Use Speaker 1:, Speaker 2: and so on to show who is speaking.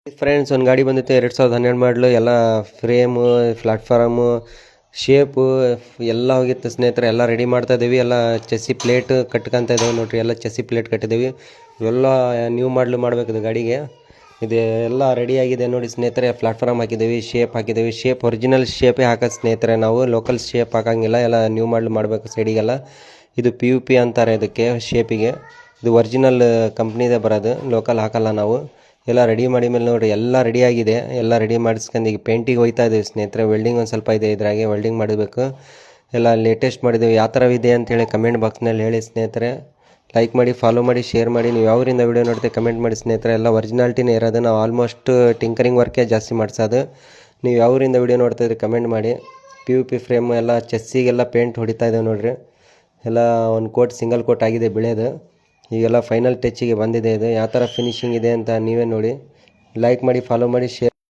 Speaker 1: Friends ಒಂದು ಗಾಡಿ ಬಂದಿತ್ತು 2012 ಮಾಡಲು. ಎಲ್ಲ ಫ್ರೇಮು, ಪ್ಲಾಟ್ಫಾರಮು, ಶೇಪು ಎಲ್ಲ ಹೋಗಿತ್ತು ಸ್ನೇಹಿತರೆ. ಎಲ್ಲ ರೆಡಿ ಮಾಡ್ತಾ ಇದ್ದೀವಿ. ಎಲ್ಲ ಚೆಸ್ಸಿ ಪ್ಲೇಟ್ ಕಟ್ಕೊತ ಇದ್ದಾವೆ ನೋಡ್ರಿ. ಎಲ್ಲ ಚೆಸ್ಸಿ ಪ್ಲೇಟ್ ಕಟ್ಟಿದ್ದೀವಿ. ಇವೆಲ್ಲ ನ್ಯೂ ಮಾಡಲು ಮಾಡಬೇಕಿದೆ ಗಾಡಿಗೆ. ಇದು ಎಲ್ಲ ರೆಡಿ ಆಗಿದೆ ನೋಡಿ ಸ್ನೇಹಿತರೆ. ಪ್ಲಾಟ್ಫಾರ್ಮ್ ಹಾಕಿದ್ದೀವಿ, ಶೇಪ್ ಹಾಕಿದ್ದೀವಿ. ಶೇಪ್ ಒರಿಜಿನಲ್ ಶೇಪೇ ಹಾಕೋದು ಸ್ನೇಹಿತರೆ ನಾವು. ಲೋಕಲ್ ಶೇಪ್ ಹಾಕೋಂಗಿಲ್ಲ. ಎಲ್ಲ ನ್ಯೂ ಮಾಡಲು ಮಾಡಬೇಕು ಸೈಡಿಗೆಲ್ಲ. ಇದು PUP ಅಂತಾರೆ ಇದಕ್ಕೆ ಶೇಪಿಗೆ. ಇದು ಒರಿಜಿನಲ್ ಕಂಪ್ನಿದೇ ಬರೋದು, ಲೋಕಲ್ ಹಾಕಲ್ಲ ನಾವು. ಎಲ್ಲ ರೆಡಿ ಮಾಡಿ ಮೇಲೆ ನೋಡಿರಿ, ಎಲ್ಲ ರೆಡಿ ಆಗಿದೆ. ಎಲ್ಲ ರೆಡಿ ಮಾಡಿಸ್ಕೊಂಡು ಈಗ ಪೇಂಟಿಗೆ ಹೋಗ್ತಾ ಇದ್ದೀವಿ ಸ್ನೇಹಿತರೆ. ವೆಲ್ಡಿಂಗ್ ಒಂದು ಸ್ವಲ್ಪ ಇದೆ, ಇದ್ರಾಗೆ ವೆಲ್ಡಿಂಗ್ ಮಾಡಬೇಕು. ಎಲ್ಲ ಲೇಟೆಸ್ಟ್ ಮಾಡಿದ್ದೀವಿ. ಯಾವ ಥರ ಇದೆ ಅಂತೇಳಿ ಕಮೆಂಟ್ ಬಾಕ್ಸ್ನಲ್ಲಿ ಹೇಳಿ ಸ್ನೇಹಿತರೆ. ಲೈಕ್ ಮಾಡಿ, ಫಾಲೋ ಮಾಡಿ, ಶೇರ್ ಮಾಡಿ. ನೀವು ಯಾವರಿಂದ ವೀಡಿಯೋ ನೋಡ್ತೀವಿ ಕಮೆಂಟ್ ಮಾಡಿ ಸ್ನೇಹಿತರೆ. ಎಲ್ಲ ಒರಿಜಿನಾಲಿಟಿನೇ ಇರೋದು. ನಾವು ಆಲ್ಮೋಸ್ಟ್ ಟಿಂಕರಿಂಗ್ ವರ್ಕೇ ಜಾಸ್ತಿ ಮಾಡಿಸೋದು. ನೀವು ಯಾವರಿಂದ ವೀಡಿಯೋ ನೋಡ್ತಾಯಿದ್ರಿ ಕಮೆಂಟ್ ಮಾಡಿ. PUP ಫ್ರೇಮು ಎಲ್ಲ ಚೆಸ್ಸಿಗೆಲ್ಲ ಪೇಂಟ್ ಹೊಡಿತಾ ಇದ್ದೇವೆ ನೋಡಿರಿ. ಎಲ್ಲ ಒಂದು ಕೋಟ್, ಸಿಂಗಲ್ ಕೋಟ್ ಆಗಿದೆ ಬಿಳೆದು. ಈಗೆಲ್ಲ ಫೈನಲ್ ಟಚ್ಚಿಗೆ ಬಂದಿದೆ. ಇದು ಯಾವ ಥರ ಫಿನಿಶಿಂಗ್ ಇದೆ ಅಂತ ನೀವೇ ನೋಡಿ. ಲೈಕ್ ಮಾಡಿ, ಫಾಲೋ ಮಾಡಿ, ಶೇರ್